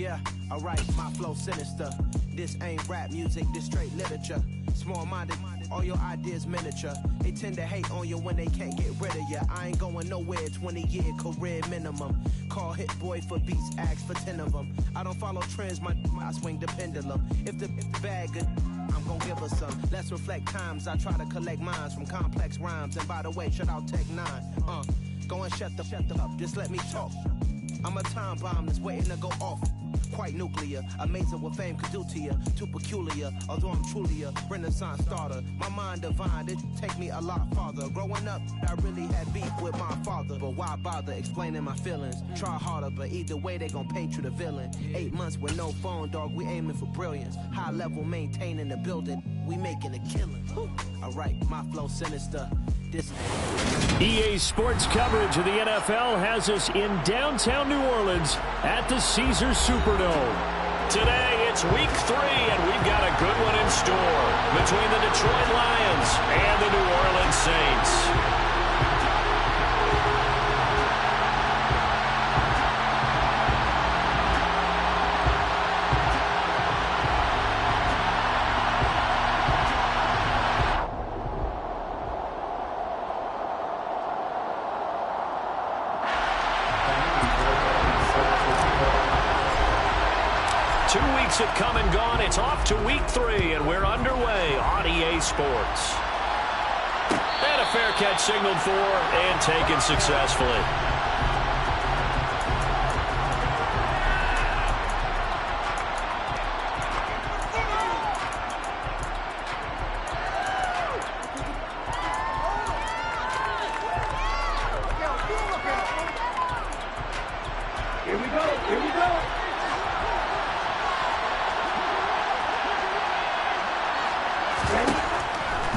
Yeah, alright, my flow sinister. This ain't rap music, this straight literature. Small-minded, all your ideas miniature. They tend to hate on you when they can't get rid of you. I ain't going nowhere, 20-year career minimum. Call Hit Boy for beats, ask for 10 of them. I don't follow trends, I swing the pendulum. If the bag good, I'm gon' give her some. Let's reflect times, I try to collect minds from complex rhymes. And by the way, shout out Tech 9. Go and shut the up, just let me talk. I'm a time bomb that's waiting to go off. Quite nuclear, amazing what fame could do to you. Too peculiar, although I'm truly a renaissance starter. My mind divine, it take me a lot farther. Growing up, I really had beef with my father. But why bother explaining my feelings? Try harder, but either way they gon' paint you the villain. 8 months with no phone, dog, we aiming for brilliance. High level maintaining the building, we making a killing. Alright, my flow sinister. EA Sports coverage of the NFL has us in downtown New Orleans at the Caesars Superdome. Today, it's week 3, and we've got a good one in store between the Detroit Lions and the New Orleans Saints. 2 weeks have come and gone. It's off to week 3, and we're underway on EA Sports. And a fair catch signaled for and taken successfully. Here we go.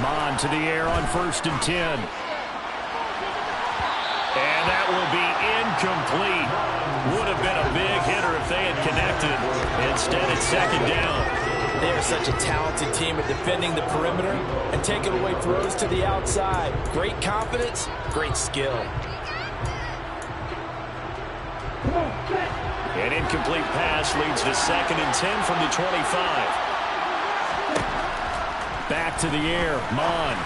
Mon to the air on 1st and 10. And that will be incomplete. Would have been a big hitter if they had connected. Instead, it's 2nd down. They are such a talented team at defending the perimeter and taking away throws to the outside. Great confidence, great skill. An incomplete pass leads to 2nd and 10 from the 25. Back to the air, Mond.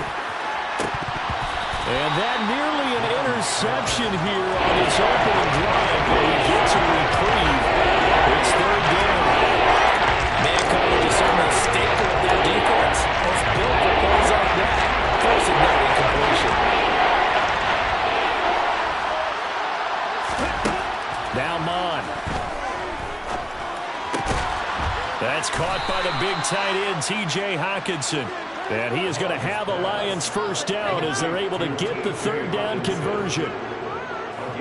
And that nearly an interception here on its opening drive, but he gets a reprieve. It's 3rd down. Man coverage is certainly a staple of their defense. It's built for plays like that. Force of no incompletion. Now Mond. That's caught by the big tight end, T.J. Hockenson. And he is going to have a Lions 1st down as they're able to get the 3rd down conversion.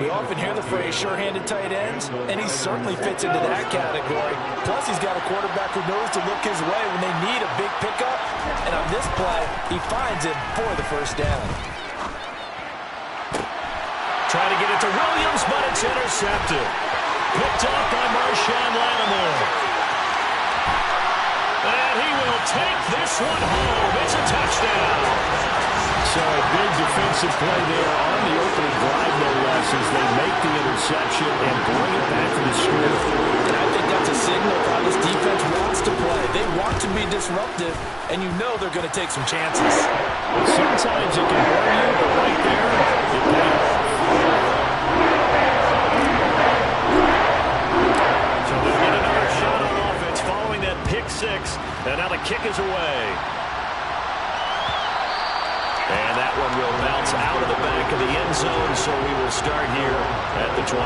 We often hear the phrase sure-handed tight ends, and he certainly fits into that category. Plus, he's got a quarterback who knows to look his way when they need a big pickup. And on this play, he finds it for the 1st down. Trying to get it to Williams, but it's intercepted. Picked up by Marshawn Lattimore. And he will take this one home. It's a touchdown. So a big defensive play there on the opening drive, no less, as they make the interception and bring it back to the score. And I think that's a signal of how this defense wants to play. They want to be disruptive, and you know they're going to take some chances. Sometimes it can hurt you, but right there, it paid off. So they'll get another shot on offense following that pick 6, and now the kick is away. And that one will bounce out of the back of the end zone, so we will start here at the 25.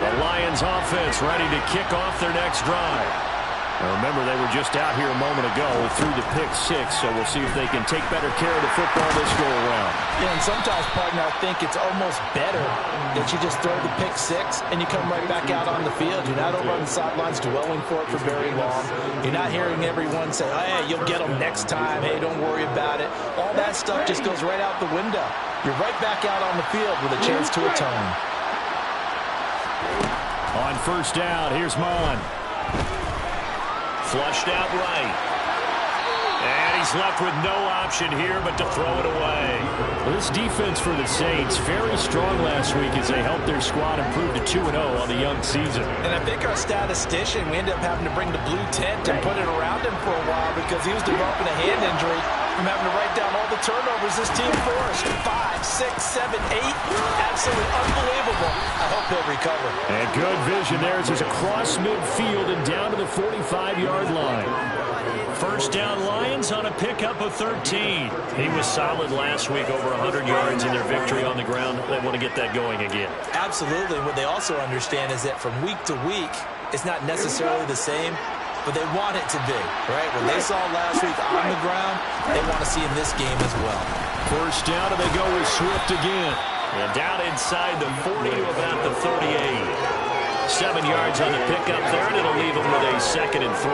The Lions offense ready to kick off their next drive. Now remember, they were just out here a moment ago through the pick 6, so we'll see if they can take better care of the football this go-around. Yeah, and sometimes, partner, I think it's almost better that you just throw the pick 6 and you come right back out on the field. You're not over on the sidelines dwelling for it for very long. You're not hearing everyone say, oh, hey, you'll get them next time. Hey, don't worry about it. All that stuff just goes right out the window. You're right back out on the field with a chance to atone. On 1st down, here's Mon. Flushed out right. And he's He's left with no option here but to throw it away. Well, this defense for the Saints, very strong last week as they helped their squad improve to 2-0 on the young season. And I think our statistician, we ended up having to bring the blue tent and put it around him for a while because he was developing a hand injury from having to write down all the turnovers this team forced. 5, 6, 7, 8. Absolutely unbelievable. I hope he'll recover. And good vision there as he's across midfield and down to the 45-yard line. First down Lions on a pickup of 13. He was solid last week, over 100 yards in their victory on the ground. They want to get that going again. Absolutely. What they also understand is that from week to week, it's not necessarily the same, but they want it to be, right? What they saw last week on the ground, they want to see in this game as well. First down, and they go with Swift again. And down inside the 40 to about the 38. 7 yards on the pickup there, and it'll leave them with a 2nd and 3.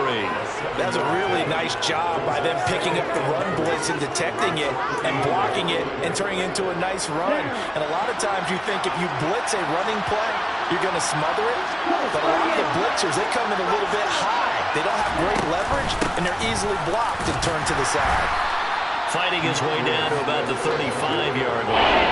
That's a really nice job by them picking up the run blitz and detecting it and blocking it and turning it into a nice run. And a lot of times you think if you blitz a running play, you're going to smother it. But a lot of the blitzers, they come in a little bit high. They don't have great leverage, and they're easily blocked and turned to the side. Fighting his way down to about the 35-yard line.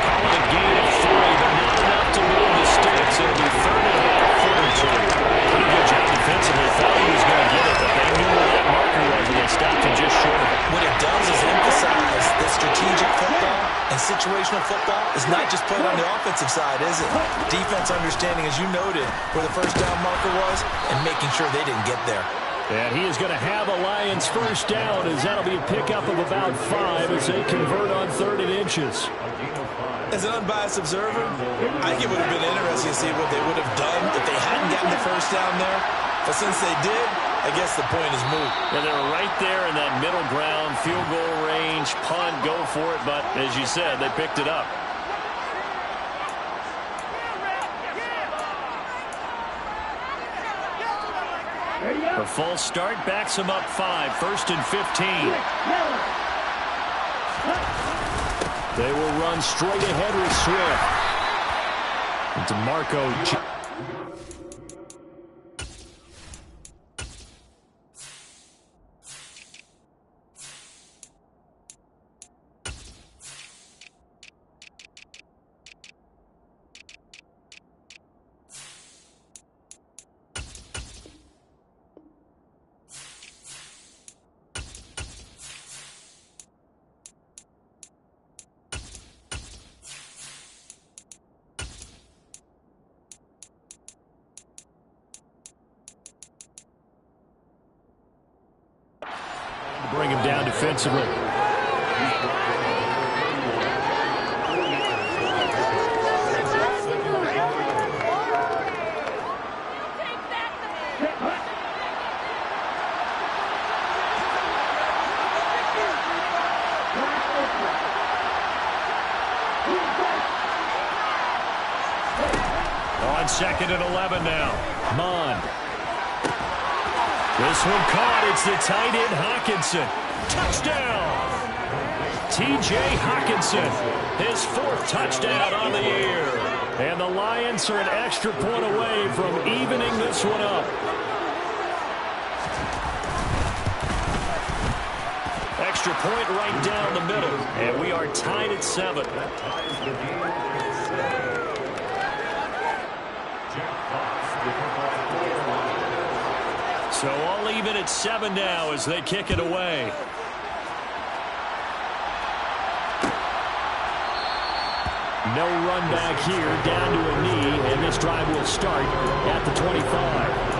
Calling a gain of 3, but not enough to move the sticks. It'll be 3rd and about a foot or 2. Pretty good job defensively. Thought he was going to get it, but they knew where that marker was, and they stopped him just short of it. What it does is emphasize that strategic football and situational football is not just played on the offensive side, is it? Defense understanding, as you noted, where the first down marker was and making sure they didn't get there. And he is going to have a Lions first down as that'll be a pickup of about 5 as they convert on 3rd and inches. As an unbiased observer, I think it would have been interesting to see what they would have done if they hadn't gotten the first down there. But since they did, I guess the point is moot. Yeah, they were right there in that middle ground, field goal range, punt, go for it. But as you said, they picked it up. A false start backs him up 5, 1st and 15. They will run straight ahead with Swift. And DeMarco. Bring him down defensively. On 2nd and 11 now. Mond. This one caught. It's the tight end, Hockenson. Touchdown! T.J. Hockenson, his 4th touchdown on the year. And the Lions are an extra point away from evening this one up. Extra point right down the middle. And we are tied at 7. So all even at 7 now as they kick it away. No run back here, down to a knee, and this drive will start at the 25.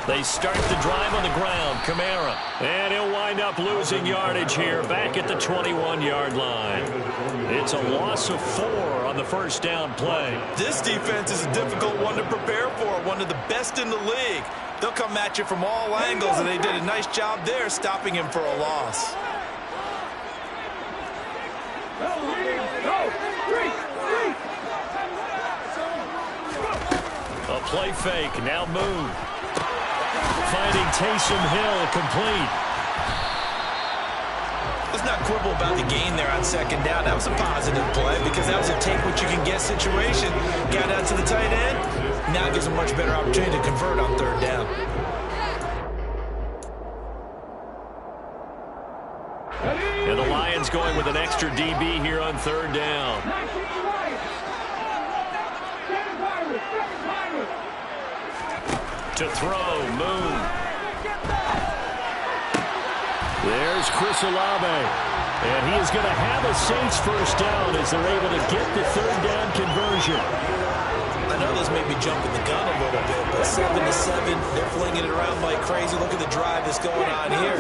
They start the drive on the ground. Kamara. And he'll wind up losing yardage here back at the 21-yard line. It's a loss of 4 on the first down play. This defense is a difficult one to prepare for, one of the best in the league. They'll come at you from all angles, and they did a nice job there stopping him for a loss. play fake. Now Moon. Finding Taysom Hill complete. Let's not quibble about the gain there on second down. That was a positive play because that was a take-what-you-can-get situation. Got out to the tight end. Now gives a much better opportunity to convert on third down. And the Lions going with an extra DB here on third down. To throw, Moon. There's Chris Olave. And he is going to have a Saints first down as they're able to get the third down conversion. I know this may be jumping the gun a little bit, but 7-7, they're flinging it around like crazy. Look at the drive that's going on here.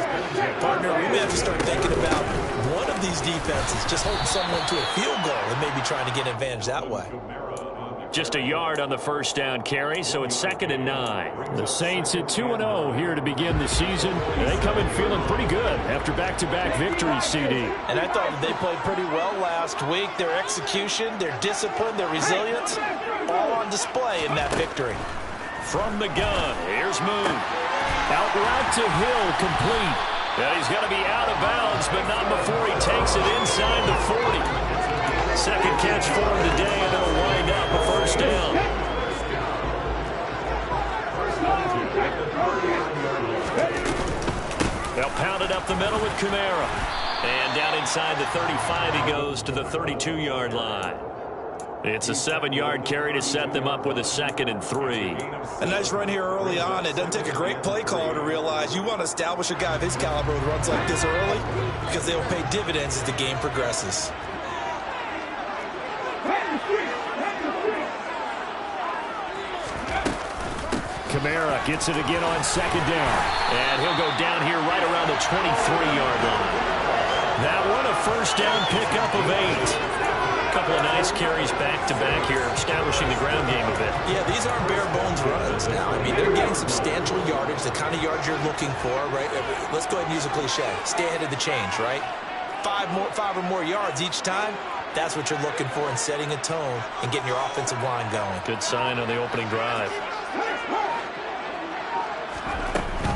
Partner, we may have to start thinking about one of these defenses just holding someone to a field goal and maybe trying to get an advantage that way. Just a yard on the first down carry, so it's 2nd and 9. The Saints at 2-0 here to begin the season. They come in feeling pretty good after back-to-back victories, CD. And I thought they played pretty well last week. Their execution, their discipline, their resilience, all on display in that victory. From the gun, here's Moon. Out route to Hill, complete. Yeah, he's going to be out of bounds, but not before he takes it inside the 40. Second catch for him today, and it'll wind up a first down. They'll pound it up the middle with Kamara. And down inside the 35, he goes to the 32-yard line. It's a 7-yard carry to set them up with a 2nd and 3. A nice run here early on. It doesn't take a great play caller to realize you want to establish a guy of his caliber who runs like this early because they'll pay dividends as the game progresses. Kamara gets it again on second down. And he'll go down here right around the 23-yard line. That one a first down pickup of 8. A couple of nice carries back-to-back here, establishing the ground game a bit. Yeah, these aren't bare-bones runs now. I mean, they're getting substantial yardage, the kind of yards you're looking for, right? Let's go ahead and use a cliche. Stay ahead of the change, right? 5 or more yards each time. That's what you're looking for in setting a tone and getting your offensive line going. Good sign on the opening drive.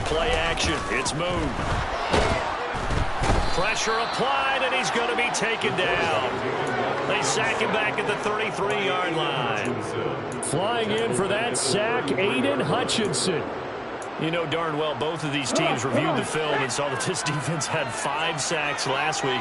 Play action. It's Moon. Pressure applied, and he's going to be taken down. They sack him back at the 33-yard line. Flying in for that sack, Aiden Hutchinson. You know darn well both of these teams reviewed the film and saw that this defense had 5 sacks last week.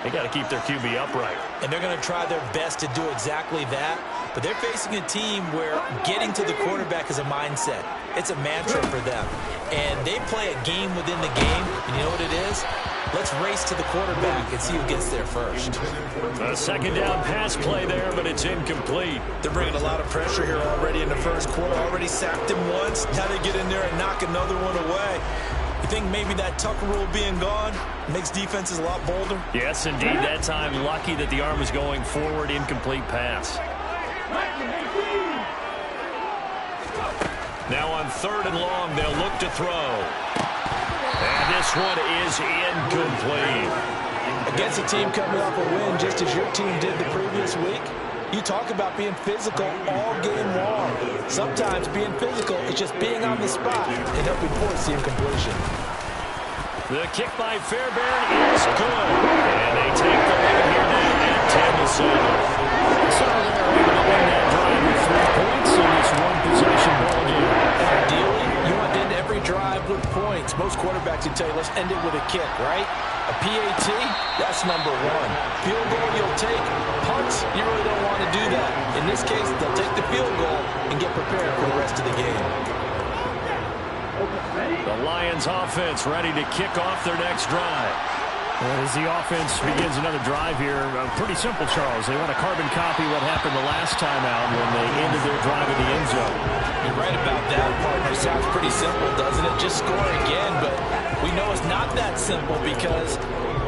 They got to keep their QB upright. And they're going to try their best to do exactly that. But they're facing a team where getting to the quarterback is a mindset. It's a mantra for them. And they play a game within the game. And you know what it is? Let's race to the quarterback and see who gets there first. A second down pass play there, but it's incomplete. They're bringing a lot of pressure here already in the first quarter. Already sacked him once. Now they get in there and knock another one away. You think maybe that Tucker rule being gone makes defenses a lot bolder? Yes, indeed. That time, lucky that the arm was going forward. Incomplete pass. Now on 3rd and long, they'll look to throw. And this one is incomplete. Against a team coming off a win just as your team did the previous week, you talk about being physical all game long. Sometimes being physical is just being on the spot and helping force the incompletion. The kick by Fairbairn is good. And they take the lead here now at 10-7. So they're able to win that drive with 3 points in this one-possession ball game. Ideally, you want to end every drive with points. Most quarterbacks would tell you, let's end it with a kick, right? A PAT, that's number 1. Field goal you'll take. Punts, you really don't want to do that. In this case, they'll take the field goal and get prepared for the rest of the game. The Lions offense ready to kick off their next drive. As the offense begins another drive here, pretty simple, Charles. They want to carbon copy what happened the last time out when they ended their drive in the end zone. You're right about that, partner. Sounds pretty simple, doesn't it? Just score again, but we know it's not that simple because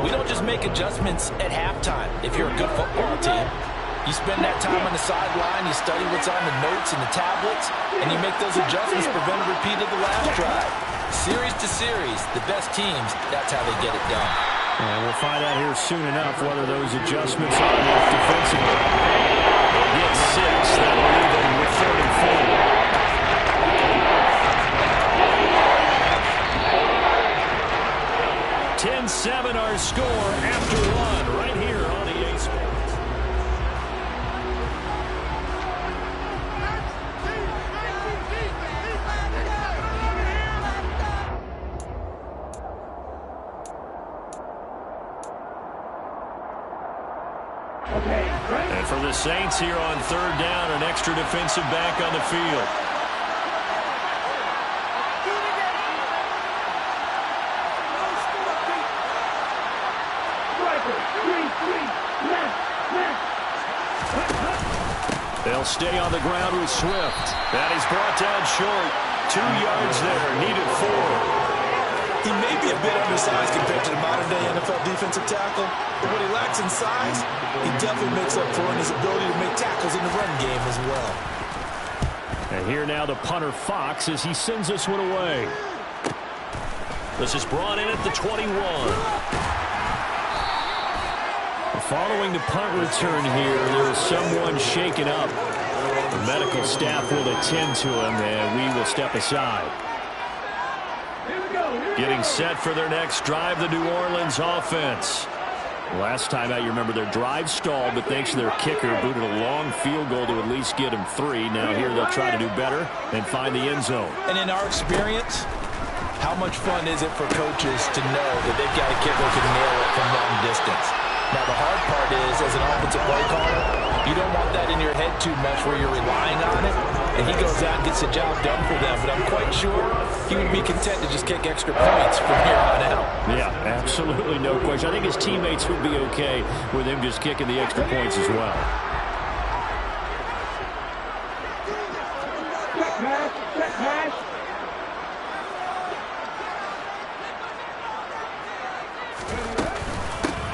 we don't just make adjustments at halftime if you're a good football team. You spend that time on the sideline, you study what's on the notes and the tablets, and you make those adjustments to prevent a repeat of the last drive. Series to series, the best teams, that's how they get it done. And we'll find out here soon enough whether those adjustments are enough defensively. They get 6. That'll leave them with 3rd and 4. And for the Saints here on third down, an extra defensive back on the field. They'll stay on the ground with Swift. That is brought down short. 2 yards there, needed 4. He may be a bit undersized compared to the modern-day NFL defensive tackle, but what he lacks in size, he definitely makes up for in his ability to make tackles in the run game as well. And here now the punter Fox as he sends this one away. This is brought in at the 21. Following the punt return here, there is someone shaken up. The medical staff will attend to him, and we will step aside. Getting set for their next drive, the New Orleans offense. Last time out, you remember their drive stalled, but thanks to their kicker, booted a long field goal to at least get them 3. Now here they'll try to do better and find the end zone. And in our experience, how much fun is it for coaches to know that they've got a kicker who can nail it from long distance? Now, the hard part is, as an offensive play caller, you don't want that in your head too much where you're relying on it, and he goes out and gets the job done for them. But I'm quite sure he would be content to just kick extra points from here on out. Yeah, absolutely no question. I think his teammates would be okay with him just kicking the extra points as well.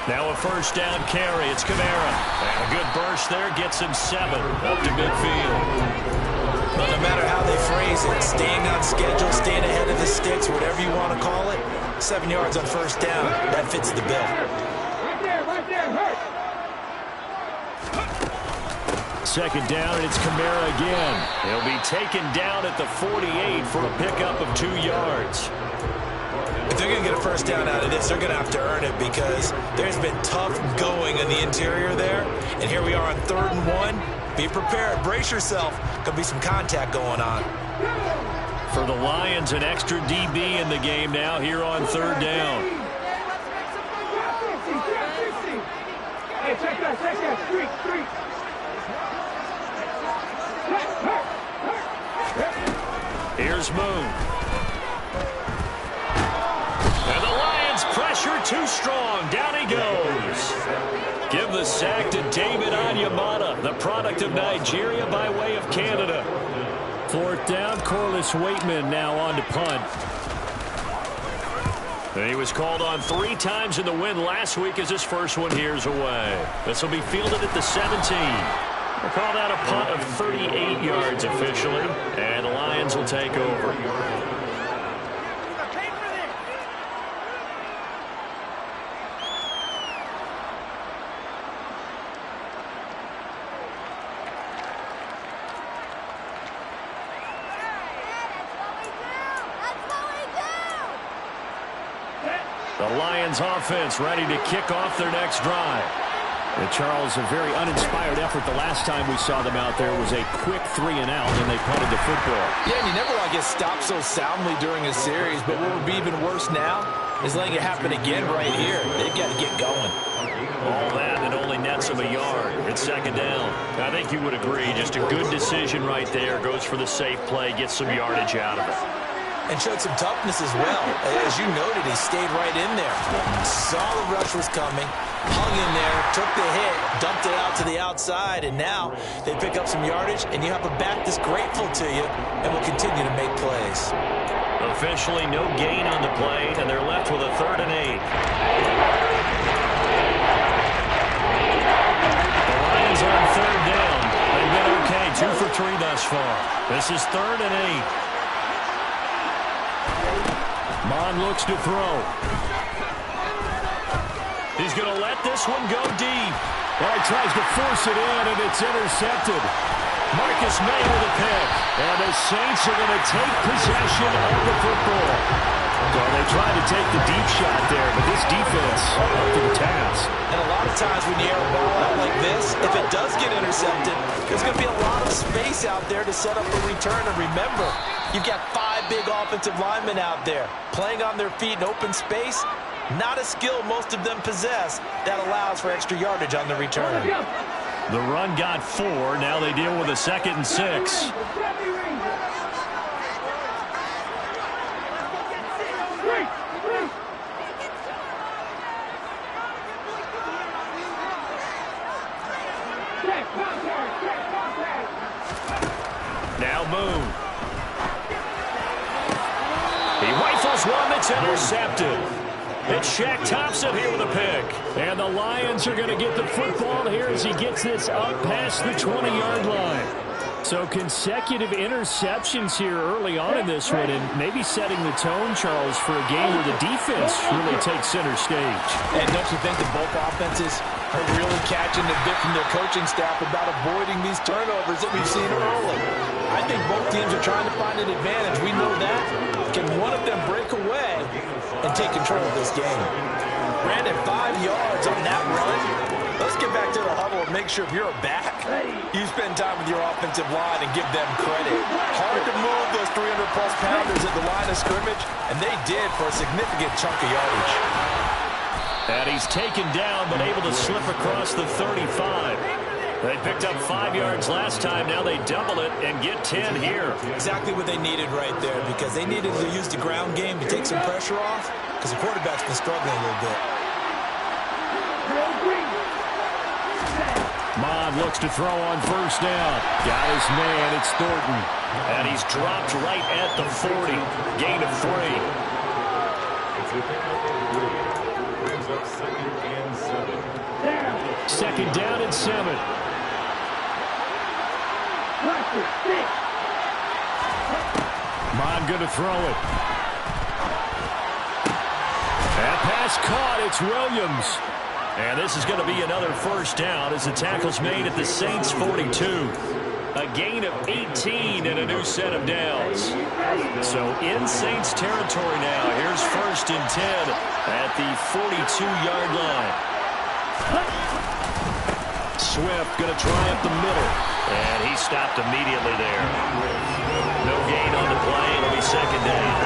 Now a first down carry. It's Kamara. And a good burst there. Gets him 7 up to midfield. Well, no matter how they phrase it, staying on schedule, staying ahead of the sticks, whatever you want to call it, 7 yards on first down, that fits the bill. Right there, hurt. Second down, and it's Kamara again. He'll be taken down at the 48 for a pickup of 2 yards. If they're going to get a first down out of this, they're going to have to earn it because there's been tough going in the interior there. And here we are on 3rd and 1. Be prepared. Brace yourself. Could be some contact going on. For the Lions, an extra DB in the game now here on 3rd down. Hey, check that. Street. Here's Moon. And the Lions pressure too strong. Down he goes. Give the sack to David Onyemata, the product of Nigeria by way of Canada. 4th down, Corliss Waitman now on to punt. And he was called on 3 times in the win last week as his first one here's away. This will be fielded at the 17. We'll call that a punt of 38 yards officially, and the Lions will take over. The Lions offense ready to kick off their next drive. And Charles, a very uninspired effort. The last time we saw them out there was a quick 3 and out, and they punted the football. Yeah, and you never want to get stopped so soundly during a series, but what would be even worse now is letting it happen again right here. They've got to get going. All that and only nets him a yard. It's 2nd down. I think you would agree. Just a good decision right there. Goes for the safe play, gets some yardage out of it. And showed some toughness as well. As you noted, he stayed right in there. Saw the rush was coming, hung in there, took the hit, dumped it out to the outside, and now they pick up some yardage, and you have a back that's grateful to you and will continue to make plays. Officially no gain on the play, and they're left with a 3rd and 8. The Lions are on 3rd down. They've been okay, 2 for 3 thus far. This is 3rd and 8. Mon looks to throw. He's going to let this one go deep. Well, he tries to force it in, and it's intercepted. Marcus May with a pick. And the Saints are going to take possession of the football. Well, they tried to take the deep shot there, but this defense up to the task. And a lot of times when you air a ball out like this, if it does get intercepted, there's going to be a lot of space out there to set up a return. And remember, you've got 5 big offensive linemen out there playing on their feet in open space. Not a skill most of them possess that allows for extra yardage on the return. The run got 4. Now they deal with a 2nd and 6. Now Moon. He rifles one that's intercepted. It's Shaq Thompson here with a pick. And the Lions are going to get the football here as he gets this up past the 20-yard line. So consecutive interceptions here early on in this one, and maybe setting the tone, Charles, for a game where the defense really takes center stage. And don't you think that both offenses are really catching the bit from their coaching staff about avoiding these turnovers that we've seen early? I think both teams are trying to find an advantage. We know that. Can one of them break away and take control of this game? Brandon, 5 yards on that run. Let's get back to the huddle and make sure if you're back, you spend time with your offensive line and give them credit. Hard to move those 300-plus pounders at the line of scrimmage, and they did for a significant chunk of yardage. And he's taken down but able to slip across the 35. They picked up 5 yards last time. Now they double it and get 10 here. Exactly what they needed right there, because they needed to use the ground game to take some pressure off, because the quarterback's been struggling a little bit. Mond looks to throw on first down. Got his man. It's Thornton. And he's dropped right at the 40. Gain of 3. Second down and 7. Mond going to throw it. That pass caught. It's Williams. And this is going to be another first down as the tackle's made at the Saints' 42. A gain of 18 and a new set of downs. So in Saints territory now. Here's first and 10 at the 42-yard line. Swift going to try up the middle. And he stopped immediately there. No gain on the play. It'll be second down.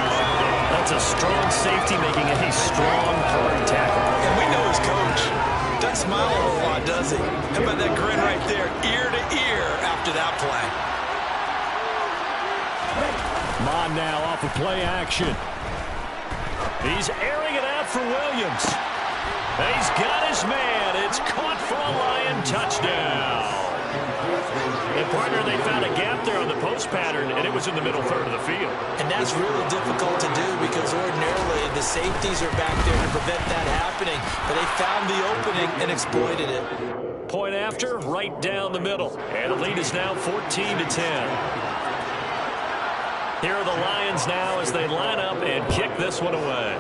That's a strong safety making a strong, hard tackle. And we know his coach doesn't smile a whole lot, does he? How about that grin right there, ear to ear after that play? Mond now off of play action. He's airing it out for Williams. He's got his man. It's caught for a Lion touchdown. And, partner, they found a gap there on the post pattern, and it was in the middle third of the field. And that's really difficult to do because ordinarily the safeties are back there to prevent that happening. But they found the opening and exploited it. Point after, right down the middle. And the lead is now 14-10. Here are the Lions now as they line up and kick this one away.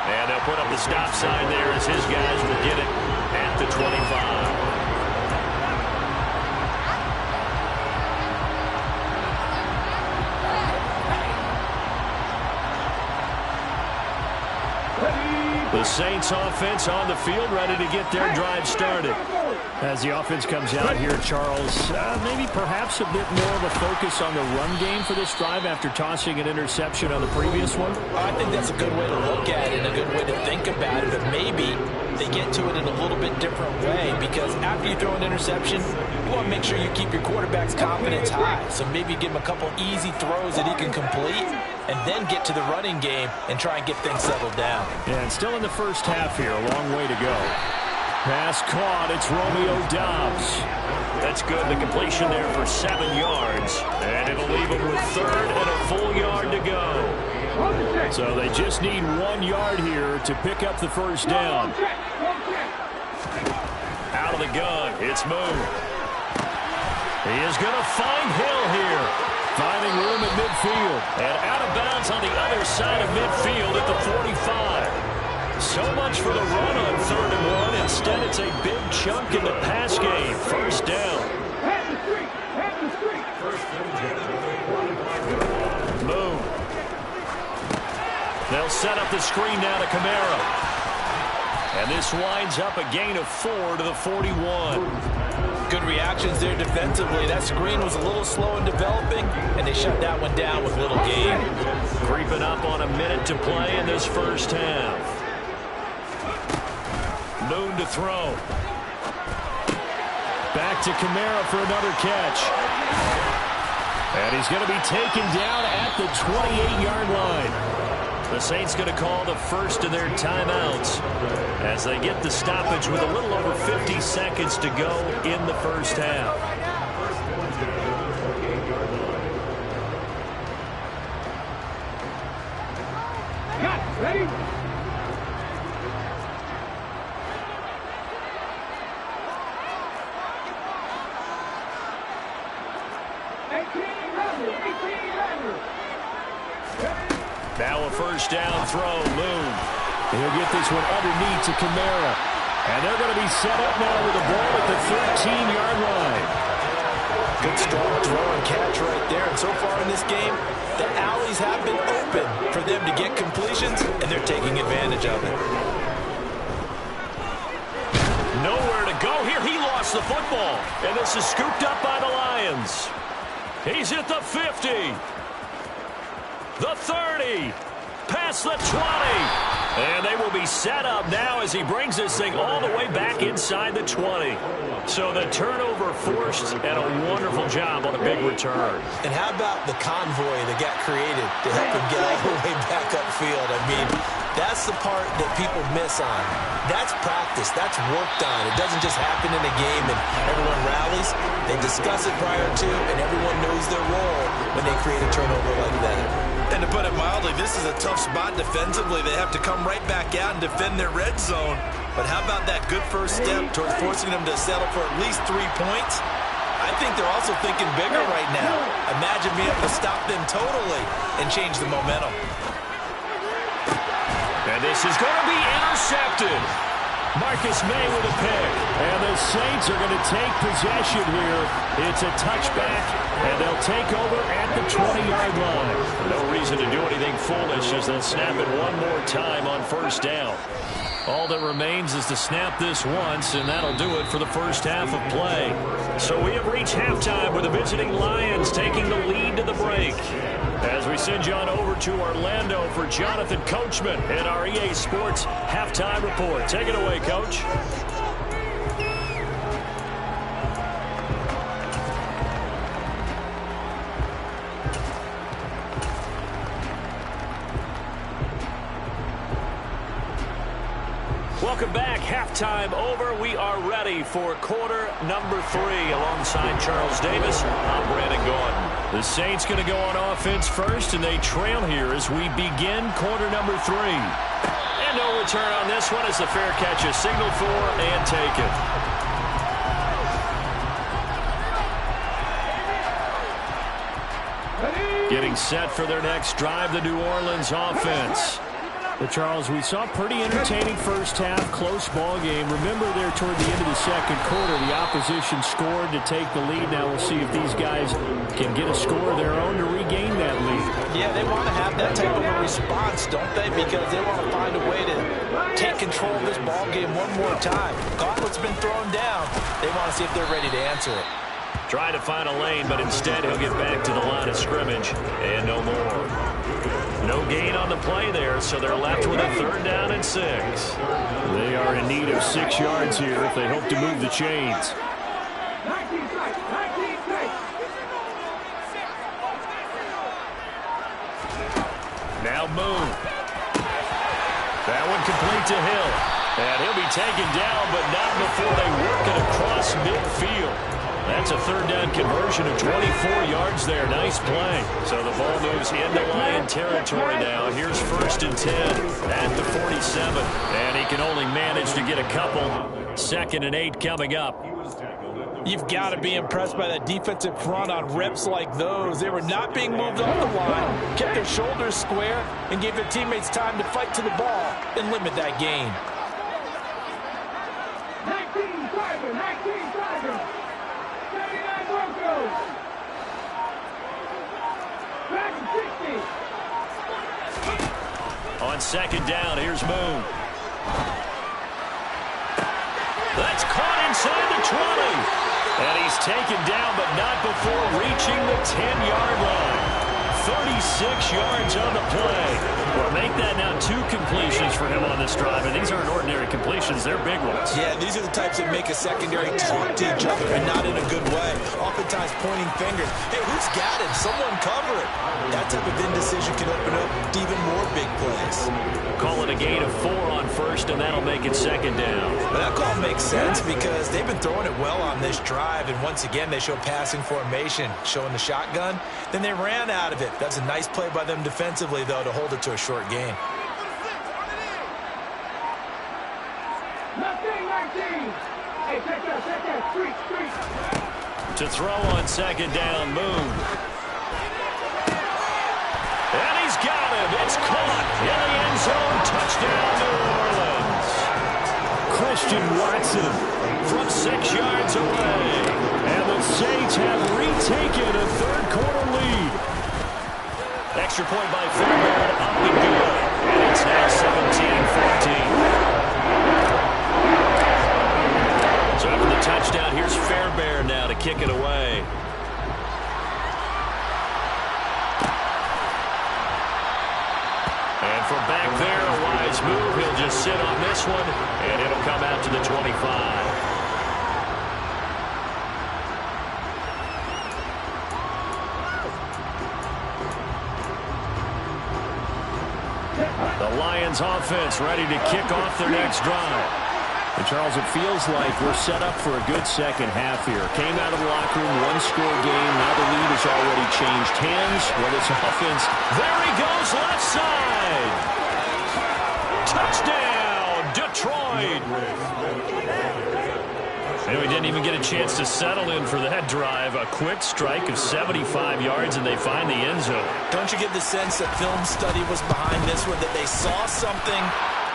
And they'll put up the stop sign there as his guys will get it at the 25. The Saints offense on the field, ready to get their drive started. As the offense comes out here, Charles, maybe perhaps a bit more of a focus on the run game for this drive after tossing an interception on the previous one? I think that's a good way to look at it and a good way to think about it, but maybe they get to it in a little bit different way because after you throw an interception, you want to make sure you keep your quarterback's confidence high. So maybe give him a couple easy throws that he can complete and then get to the running game and try and get things settled down. Yeah, and still in the first half here, a long way to go. Pass caught, it's Romeo Doubs. That's good, the completion there for 7 yards. And it'll leave him with third and a full yard to go. So they just need 1 yard here to pick up the first down. Out of the gun, it's Moon. He is going to find Hill here. Finding room at midfield. And out of bounds on the other side of midfield at the 45. So much for the run on 3rd and 1. Instead, it's a big chunk in the pass game. First down. Moon. They'll set up the screen now to Kamara. And this winds up a gain of 4 to the 41. Good reactions there defensively. That screen was a little slow in developing, and they shut that one down with little gain. Creeping up on a minute to play in this first half. Moon to throw. Back to Kamara for another catch. And he's going to be taken down at the 28-yard line. The Saints going to call the first of their timeouts as they get the stoppage with a little over 50 seconds to go in the first half. Cut. Ready? Now a first down throw. Moon. He'll get this one underneath to Kamara. And they're going to be set up now with the ball at the 13-yard line. Good strong throw and catch right there. And so far in this game, the alleys have been open for them to get completions, and they're taking advantage of it. Nowhere to go here. He lost the football. And this is scooped up by the Lions. He's at the 50. The 30. Past the 20. And they will be set up now as he brings this thing all the way back inside the 20. So the turnover forced and a wonderful job on a big return. And how about the convoy that got created to help him get all the way back upfield? I mean, that's the part that people miss on. That's practice. That's worked on. It doesn't just happen in a game and everyone rallies. They discuss it prior to, and everyone knows their role when they create a turnover like that. And to put it mildly, this is a tough spot defensively. They have to come right back out and defend their red zone. But how about that good first step towards forcing them to settle for at least 3 points? I think they're also thinking bigger right now. Imagine being able to stop them totally and change the momentum. And this is going to be intercepted. Marcus May with a pick. And the Saints are going to take possession here. It's a touchback, and they'll take over at the 20-yard line. No reason to do anything foolish as they'll snap it one more time on first down. All that remains is to snap this once, and that'll do it for the first half of play. So we have reached halftime with the visiting Lions taking the lead to the break. As we send you on over to Orlando for Jonathan Coachman in our EA Sports Halftime Report. Take it away, Coach. Welcome back. Halftime over. We are ready for quarter number 3 alongside Charles Davis. I'm Brandon Gordon. The Saints going to go on offense first, and they trail here as we begin quarter number 3. And no return on this one as the fair catch is signaled for and taken. Getting set for their next drive, the New Orleans offense. Well, Charles, we saw a pretty entertaining first half, close ball game. Remember there toward the end of the second quarter, the opposition scored to take the lead. Now we'll see if these guys can get a score of their own to regain that lead. Yeah, they want to have that type of a response, don't they? Because they want to find a way to take control of this ball game one more time. Gauntlet's been thrown down. They want to see if they're ready to answer it. Trying to find a lane, but instead he'll get back to the line of scrimmage and no more. No gain on the play there, so they're left with a 3rd down and 6. They are in need of 6 yards here if they hope to move the chains. Now Moon. That one complete to Hill. And he'll be taken down, but not before they work it across midfield. That's a 3rd down conversion of 24 yards there. Nice play. So the ball moves into Lion territory now. Here's 1st and 10 at the 47. And he can only manage to get a couple. 2nd and 8 coming up. You've got to be impressed by that defensive front on reps like those. They were not being moved off the line, kept their shoulders square, and gave their teammates time to fight to the ball and limit that gain. 19 driving. 79 Broncos. Back 60. On 2nd down, here's Moon. That's caught inside the 20. And he's taken down, but not before reaching the 10-yard line. 36 yards on the play. Well, make that now 2 completions for him on this drive, and these aren't ordinary completions. They're big ones. Yeah, these are the types that make a secondary talk to each other, and not in a good way. Oftentimes pointing fingers. Hey, who's got him? Someone cover it. That type of indecision can open up to even more big plays. Call it a gain of 4 on first, and that'll make it second down. But that call makes sense because they've been throwing it well on this drive, and once again, they show passing formation, showing the shotgun. Then they ran out of it. That's a nice play by them defensively, though, to hold it to a short gain. Hey, check that. Street. To throw on second down, Moon. And he's got him. It's caught in the end zone. Touchdown, New Orleans. Christian Watson from 6 yards away. And the Saints have retaken a third-quarter lead. Extra point by Fairbairn, up and good. And it's now 17-14. So after the touchdown, here's Fairbairn now to kick it away. And from back there, a wise move. He'll just sit on this one, and it'll come out to the 25. The Lions offense ready to kick off their next drive. And Charles, it feels like we're set up for a good second half here. Came out of the locker room, one-score game. Now the lead has already changed hands. Well, this offense, there he goes, left side. Touchdown, Detroit. And we didn't even get a chance to settle in for that drive. A quick strike of 75 yards, and they find the end zone. Don't you get the sense that film study was behind this one, that they saw something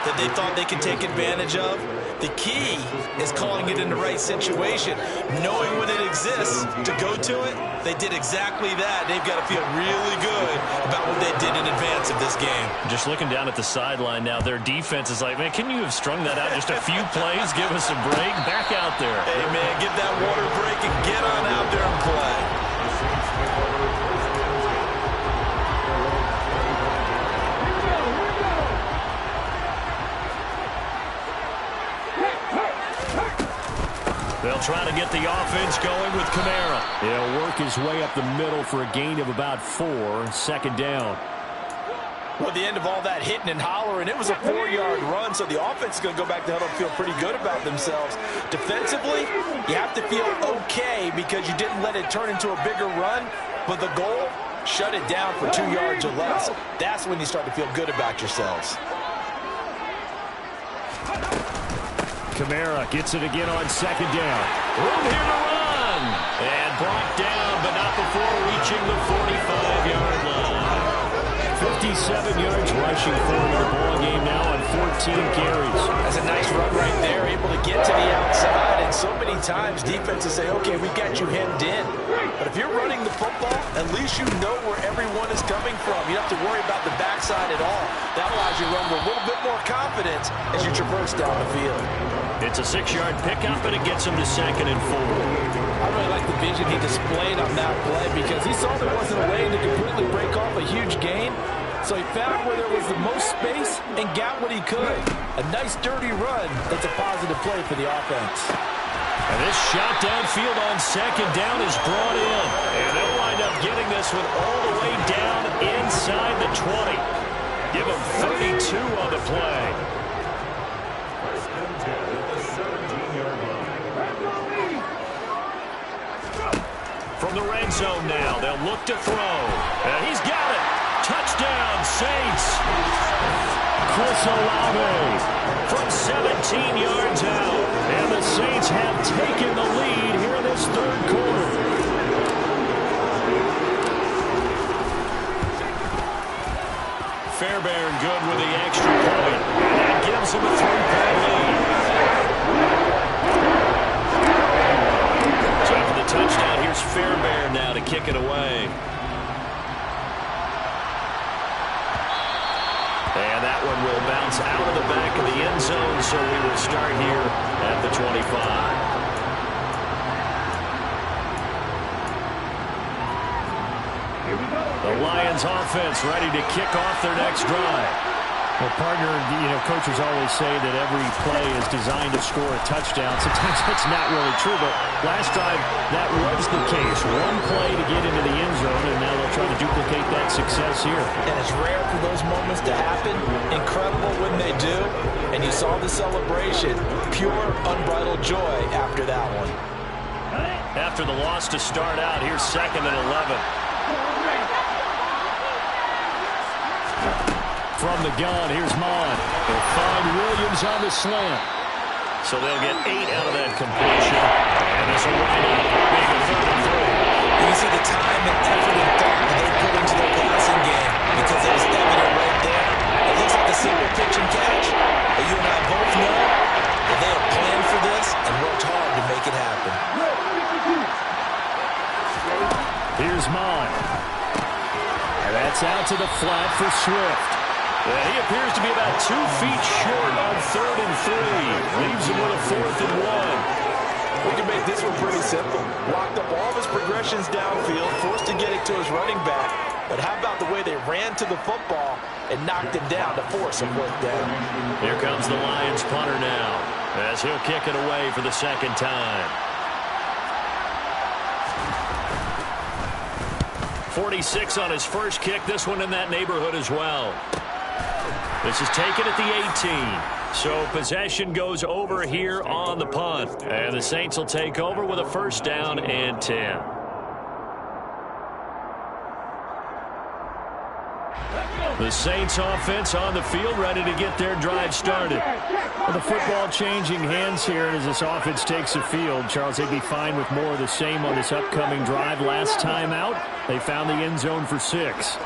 that they thought they could take advantage of? The key is calling it in the right situation. Knowing when it exists to go to it, they did exactly that. They've got to feel really good about what they did in advance of this game. Just looking down at the sideline now, their defense is like, man, can you have strung that out just a few plays? Give us a break. Back out there. Hey, man, get that water break and get on out there and play. They'll try to get the offense going with Kamara. He'll work his way up the middle for a gain of about 4, second down. Well, the end of all that hitting and hollering, it was a 4-yard run, so the offense is going to go back to huddle and feel pretty good about themselves. Defensively, you have to feel okay because you didn't let it turn into a bigger run, but the goal, shut it down for 2 yards or less. That's when you start to feel good about yourselves. Kamara gets it again on second down. Room here to run. And brought down, but not before reaching the 45-yard line. 57 yards rushing for him in the ball game now on 14 carries. That's a nice run right there, able to get to the outside. And so many times defenses say, okay, we got you hemmed in. But if you're running the football, at least you know where everyone is coming from. You don't have to worry about the backside at all. That allows you to run with a little bit more confidence as you traverse down the field. It's a 6-yard pickup, and it gets him to 2nd and 4. I really like the vision he displayed on that play because he saw there wasn't a way to completely break off a huge gain. So he found where there was the most space and got what he could. A nice, dirty run. That's a positive play for the offense. And this shot downfield on second down is brought in. And they'll wind up getting this one all the way down inside the 20. Give him 32 on the play. From the red zone now, they'll look to throw. And he's got it. Touchdown, Saints. Chris Olave from 17 yards out. And the Saints have taken the lead here in this third quarter. Fairbairn good with the extra point. That gives him a 3-point lead. So after the touchdown, here's Fairbairn now to kick it away. And that one will bounce out of the back of the end zone, so we will start here at the 25. The Lions offense ready to kick off their next drive. Well, partner, coaches always say that every play is designed to score a touchdown. Sometimes that's not really true, but last drive, that was the case. One play to get into the end zone, and now they'll try to duplicate that success here. And it's rare for those moments to happen. Incredible when they do. And you saw the celebration. Pure, unbridled joy after that one. After the loss to start out, here's 2nd and 11. From the gun, here's Mon. They'll find Williams on the slant. So they'll get 8 out of that completion. And this will wind up being a 3rd and 3. You can see the time and effort and thought that they put into their passing game because it was evident right there. It looks like a simple pitch and catch, but you and I both know that they have planned for this and worked hard to make it happen. Here's Mon. And that's out to the flat for Swift. He appears to be about 2 feet short on 3rd and 3. Leaves him with a 4th and 1. We can make this one pretty simple. Locked up all of his progressions downfield, forced to get it to his running back. But how about the way they ran to the football and knocked him down to force a 4th down? Here comes the Lions punter now, as he'll kick it away for the 2nd time. 46 on his first kick. This one in that neighborhood as well. This is taken at the 18. So possession goes over here on the punt. And the Saints will take over with a 1st down and 10. The Saints offense on the field, ready to get their drive started. Well, the football changing hands here as this offense takes the field. Charles, they'd be fine with more of the same on this upcoming drive. Last time out, they found the end zone for 6.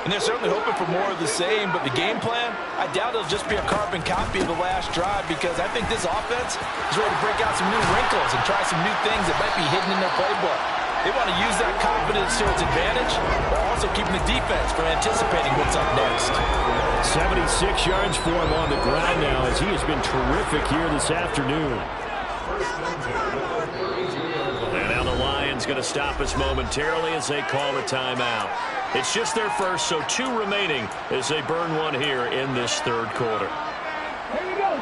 And they're certainly hoping for more of the same, but the game plan, I doubt it'll just be a carbon copy of the last drive because I think this offense is ready to break out some new wrinkles and try some new things that might be hidden in their playbook. They want to use that confidence to its advantage while also keeping the defense from anticipating what's up next. 76 yards for him on the ground now as he has been terrific here this afternoon. And now the Lions going to stop us momentarily as they call a timeout. It's just their first, so 2 remaining as they burn one here in this 3rd quarter. Here we go.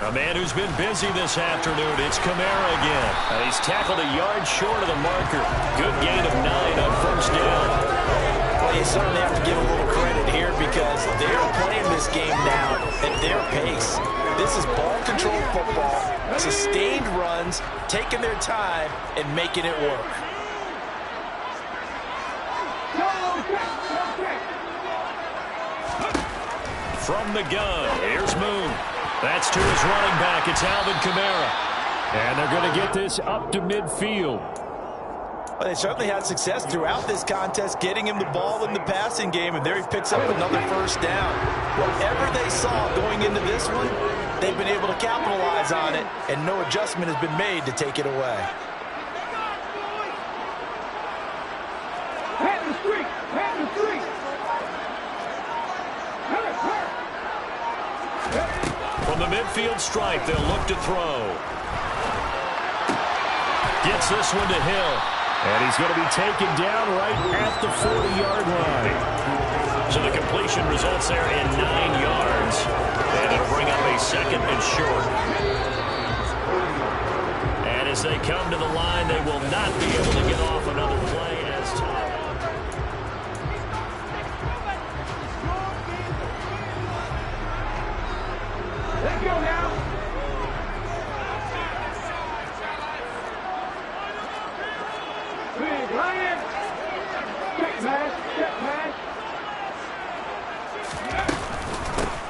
A man who's been busy this afternoon, it's Kamara again. He's tackled a yard short of the marker. Good gain of 9 on 1st down. Well, you certainly have to give a little credit here because they're playing this game now at their pace. This is ball control football, sustained runs, taking their time and making it work. From the gun, here's Moon. That's to his running back. It's Alvin Kamara. And they're going to get this up to midfield. Well, they certainly had success throughout this contest, getting him the ball in the passing game, and there he picks up another 1st down. Whatever they saw going into this one, they've been able to capitalize on it, and no adjustment has been made to take it away. Head the street! Head the street! From the midfield stripe, they'll look to throw. Gets this one to Hill. And he's going to be taken down right at the 40-yard line. So the completion results there in 9 yards. And it'll bring up a 2nd and short. And as they come to the line, they will not be able to get off another play as time. Let's go now. Big Lion. Check pass. Check pass.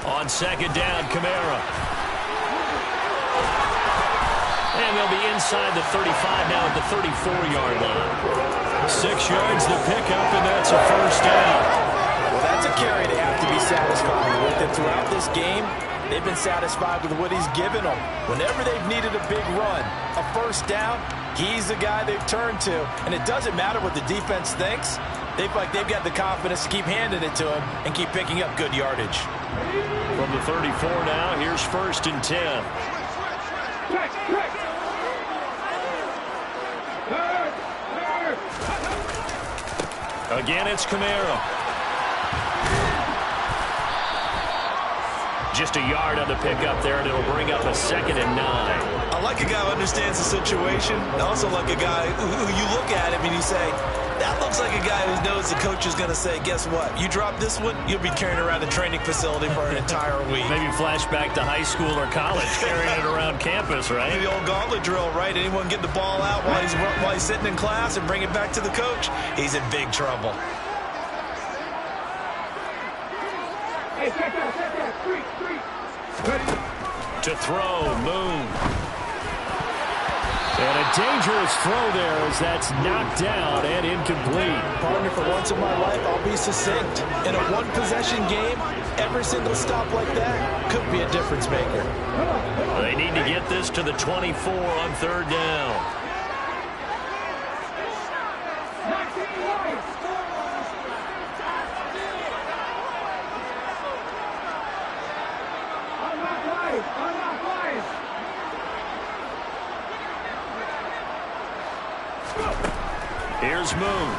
On 2nd down, Kamara. And they'll be inside the 35 now at the 34-yard line. 6 yards the pickup, and that's a 1st down. Well, that's a carry they have to be satisfied with. And throughout this game, they've been satisfied with what he's given them. Whenever they've needed a big run, a 1st down, he's the guy they've turned to. And it doesn't matter what the defense thinks. They feel like they've got the confidence to keep handing it to him and keep picking up good yardage. From the 34 now, here's 1st and 10. Again, it's Camaro. Just a yard on the pickup there, and it'll bring up a 2nd and 9. I like a guy who understands the situation. I also like a guy who you look at him and you say, that looks like a guy who knows the coach is going to say, guess what? You drop this one, you'll be carrying around the training facility for an entire week. Maybe flashback to high school or college, carrying it around campus, right? The old gauntlet drill, right? Anyone get the ball out while he's sitting in class and bring it back to the coach, he's in big trouble. Hey, check that. Street. To throw, Moon. And a dangerous throw there as that's knocked down and incomplete. Partner, for once in my life, I'll be succinct. In a one-possession game, every single stop like that could be a difference maker. They need to get this to the 24 on 3rd down. Here's Moon.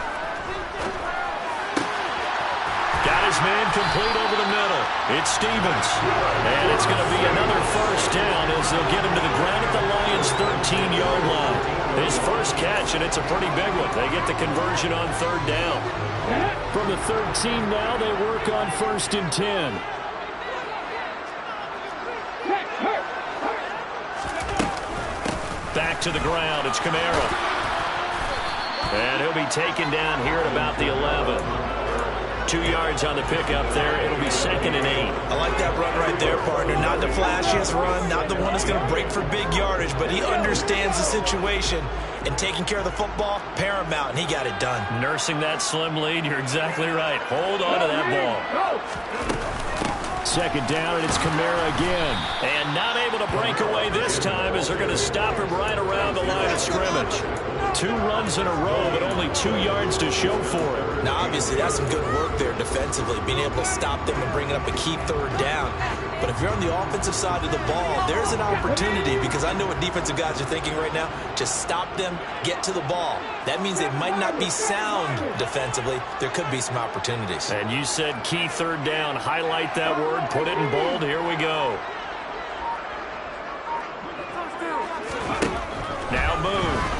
Got his man complete over the middle. It's Stevens. And it's going to be another 1st down as they'll get him to the ground at the Lions' 13-yard line. His first catch, and it's a pretty big one. They get the conversion on 3rd down. From the 13 now, they work on 1st and 10. Back to the ground. It's Camaro. And he'll be taken down here at about the 11. 2 yards on the pickup there. It'll be 2nd and 8. I like that run right there, partner. Not the flashiest run, not the one that's going to break for big yardage, but he understands the situation. And taking care of the football, paramount, and he got it done. Nursing that slim lead, you're exactly right. Hold on to that ball. 2nd down, and it's Camaro again. And not able to break away this time as they're going to stop him right around the line of scrimmage. 2 runs in a row, but only 2 yards to show for it. Now, obviously, that's some good work there defensively, being able to stop them and bringing up a key 3rd down. But if you're on the offensive side of the ball, there's an opportunity, because I know what defensive guys are thinking right now. Just stop them, get to the ball. That means they might not be sound defensively. There could be some opportunities. And you said key 3rd down. Highlight that word. Put it in bold. Here we go. Now Moon.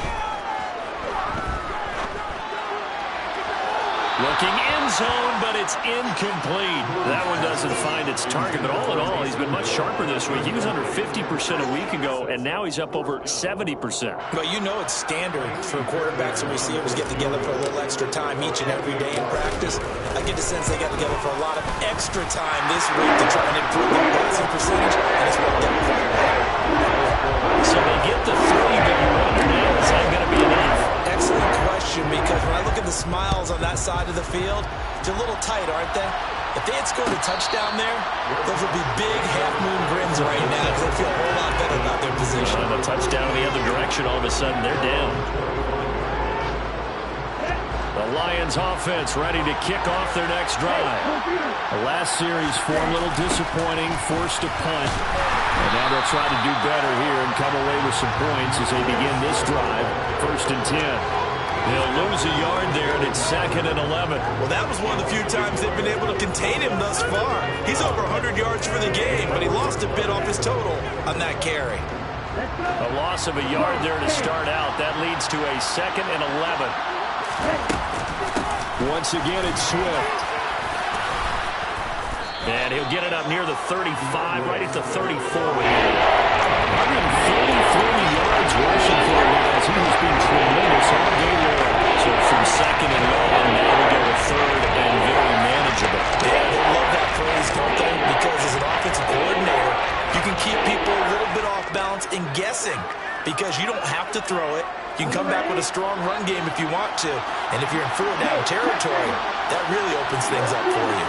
Looking end zone, but it's incomplete. That one doesn't find its target, but all in all, he's been much sharper this week. He was under 50% a week ago, and now he's up over 70%. Well, you know it's standard for quarterbacks and receivers get together for a little extra time each and every day in practice. I get the sense they got together for a lot of extra time this week to try and improve their passing percentage, and it's worked out quite well. So they get the 3, but you wonder now, is that going to be enough? Excellent question, because when I look at the smiles on that side of the field, they're a little tight, aren't they? If they had scored a touchdown there, those would be big half-moon grins right now because they feel a whole lot better about their position. And a touchdown in the other direction, all of a sudden they're down. The Lions offense ready to kick off their next drive. The last series form a little disappointing, forced to punt. And now they'll try to do better here and come away with some points as they begin this drive. 1st and 10. They'll lose a yard there, and it's 2nd and 11. Well, that was one of the few times they've been able to contain him thus far. He's over 100 yards for the game, but he lost a bit off his total on that carry. A loss of a yard there to start out. That leads to a 2nd and 11. Once again, it's Swift. And he'll get it up near the 35, right at the 34. 143 yards rushing for him as he has been tremendous all day long. So from 2nd and long, now we go to 3rd and very manageable. Yeah, they love that phrase, don't they? Because as an offensive coordinator, you can keep people a little bit off balance and guessing because you don't have to throw it. You can come back with a strong run game if you want to. And if you're in 4-down territory, that really opens things up for you.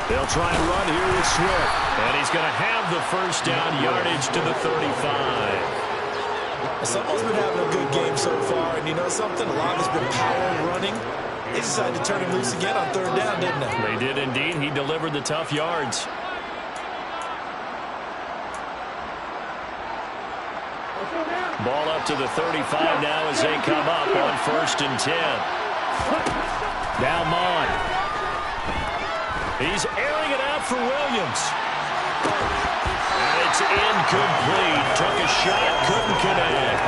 They'll try and run here with Swift. And he's going to have the 1st down yardage to the 35. Someone's been having a good game so far, and you know something? A lot of it's been power running. They decided to turn him loose again on third down, didn't they? They did indeed. He delivered the tough yards. Ball up to the 35 now as they come up on 1st and 10. Now Mon. He's airing it out for Williams. And it's incomplete. Took a shot, couldn't connect.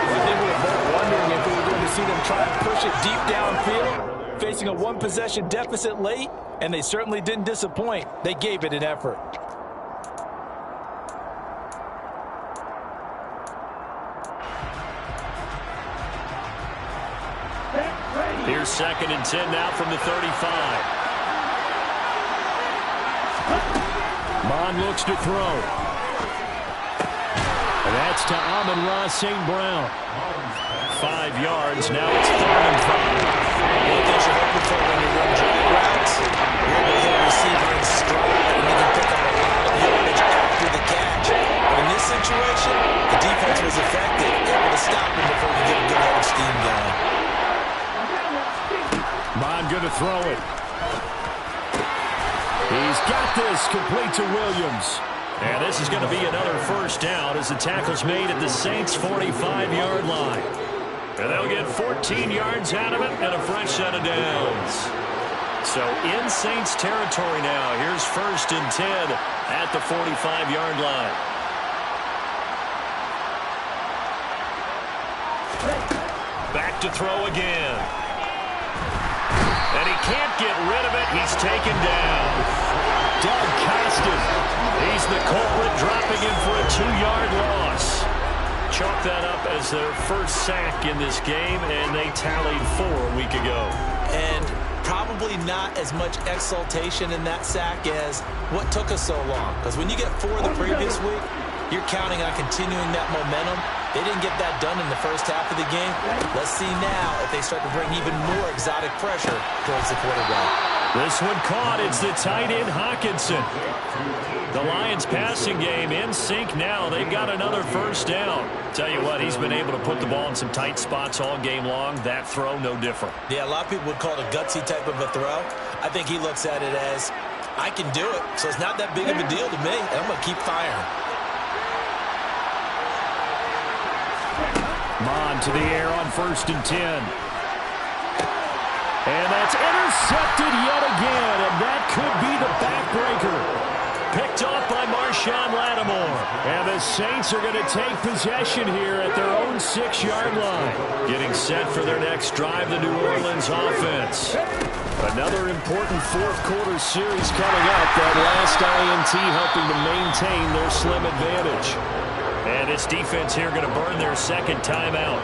I think we were both wondering if we were going to see them try to push it deep downfield, facing a one-possession deficit late, and they certainly didn't disappoint. They gave it an effort. Here's 2nd and 10 now from the 35. Mon looks to throw. And that's to Amon-Ra St. Brown. 5 yards. Now it's 3rd and 5. One thing you're hoping for when you run drag routes, you're able to hit a receiver in stride, and you can pick up a lot of yardage after the catch. But in this situation, the defense was effective, able to stop him before he could get a good head of steam going. Mon going to throw it. He's got this, complete to Williams. And this is going to be another 1st down as the tackle's made at the Saints' 45-yard line. And they'll get 14 yards out of it and a fresh set of downs. So in Saints territory now. Here's 1st and 10 at the 45-yard line. Back to throw again. And he can't get rid of it. He's taken down. Doug Costin. He's the culprit, dropping him for a 2-yard loss. Chalk that up as their first sack in this game, and they tallied 4 a week ago. And probably not as much exultation in that sack as what took us so long. Because when you get 4 the previous week, you're counting on continuing that momentum. They didn't get that done in the first half of the game. Let's see now if they start to bring even more exotic pressure towards the quarterback. This one caught. It's the tight end Hawkinson. The Lions passing game in sync now. They've got another 1st down. Tell you what, he's been able to put the ball in some tight spots all game long. That throw, no different. Yeah, a lot of people would call it a gutsy type of a throw. I think he looks at it as, I can do it, so it's not that big of a deal to me, and I'm going to keep firing. Mon to the air on 1st and 10. And that's intercepted yet again, and that could be the backbreaker. Picked off by Marshawn Lattimore. And the Saints are going to take possession here at their own 6-yard line. Getting set for their next drive, the New Orleans offense. Another important 4th quarter series coming up. That last INT helping to maintain their slim advantage. And this defense here going to burn their 2nd timeout.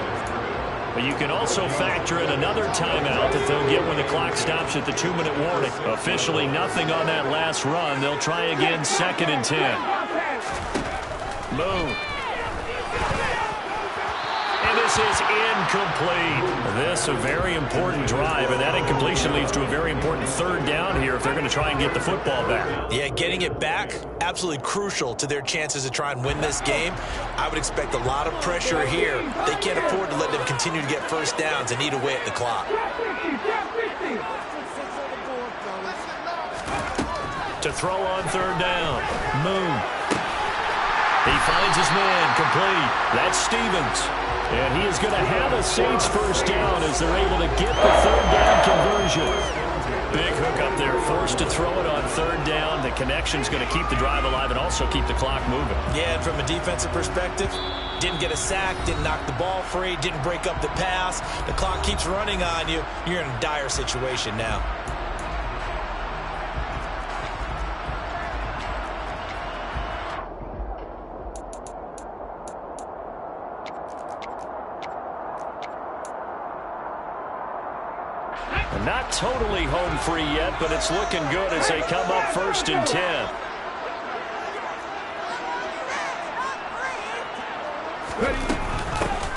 But you can also factor in another timeout that they'll get when the clock stops at the 2-minute warning. Officially nothing on that last run. They'll try again 2nd and 10. Moon. And this is incomplete. This a very important drive, and that incompletion leads to a very important 3rd down here if they're going to try and get the football back. Yeah, getting it back, absolutely crucial to their chances to try and win this game. I would expect a lot of pressure here. They can't afford to let them continue to get 1st downs and eat away at the clock. To throw on 3rd down. Moon. He finds his man, complete. That's Stevens. And he is going to have a Saints 1st down as they're able to get the 3rd down conversion. Big hook up there, forced to throw it on 3rd down. The connection's going to keep the drive alive and also keep the clock moving. Yeah, and from a defensive perspective, didn't get a sack, didn't knock the ball free, didn't break up the pass. The clock keeps running on you. You're in a dire situation now. Not totally home free yet, but it's looking good as they come up 1st and 10.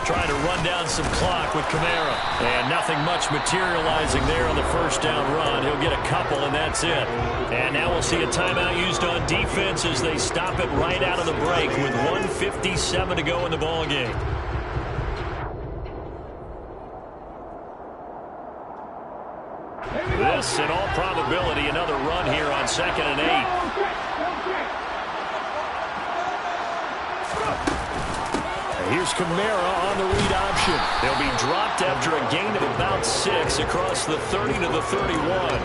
Trying to run down some clock with Kamara. And nothing much materializing there on the first down run. He'll get a couple, and that's it. And now we'll see a timeout used on defense as they stop it right out of the break with 1:57 to go in the ballgame. This, in all probability, another run here on 2nd and 8. Here's Kamara on the read option. They'll be dropped after a gain of about 6 across the 30 to the 31.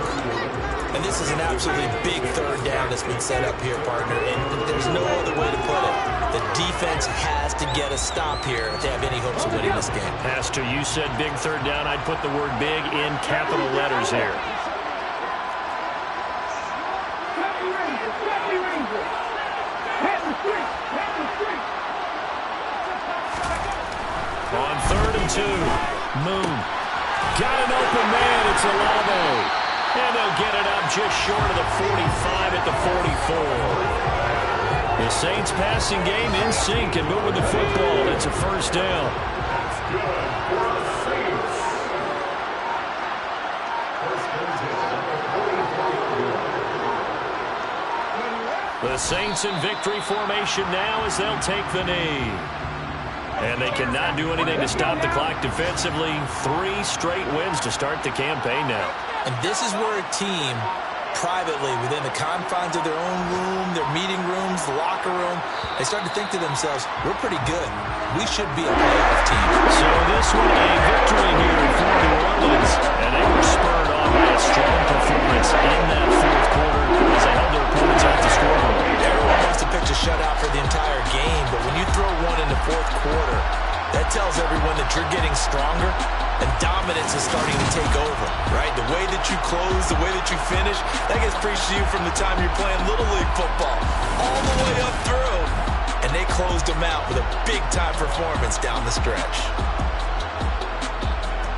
And this is an absolutely big third down that's been set up here, partner, and there's no other way to put it. The defense has to get a stop here to have any hopes of winning this game. Pastor, you said big third down. I'd put the word big in capital letters here. On 3rd and 2, Moon. Got an open man, it's Olave. And they'll get it up just short of the 45 at the 44. The Saints passing game in sync and moving the football. It's a first down. The Saints in victory formation now as they'll take the knee. And they cannot do anything to stop the clock defensively. 3 straight wins to start the campaign now. And this is where a team, privately, within the confines of their own room, their meeting rooms, the locker room, they start to think to themselves, we're pretty good. We should be a playoff team. So this one a victory here for New Orleans. And they were spurred on by a strong performance in that 4th quarter as they held their opponents off the scoreboard. Everyone wants to pitch a shutout for the entire game, but when you throw one in the 4th quarter, that tells everyone that you're getting stronger and dominance is starting to take over, right? The way that you close, the way that you finish, that gets preached to you from the time you're playing Little League football all the way up through. And they closed them out with a big-time performance down the stretch.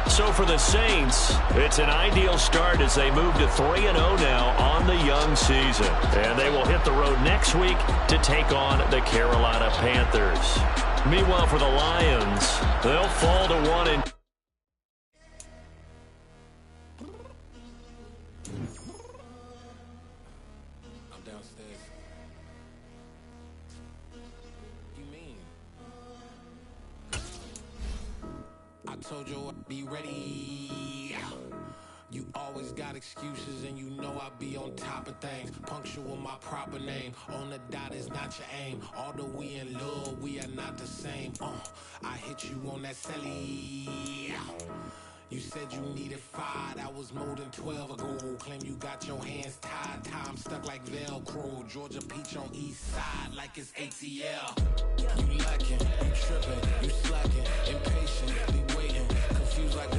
So for the Saints, it's an ideal start as they move to 3-0 now on the young season. And they will hit the road next week to take on the Carolina Panthers. Meanwhile, for the Lions, they'll fall to 1-. I'm downstairs. You mean? I told you I'd be ready. You always got excuses and you know I be on top of things. Punctual my proper name. On the dot is not your aim. Although we in love, we are not the same. I hit you on that celly. You said you needed 5, that was more than 12 ago. Claim you got your hands tied, time stuck like Velcro. Georgia Peach on east side like it's ATL. You lacking, you tripping, you slacking, impatient.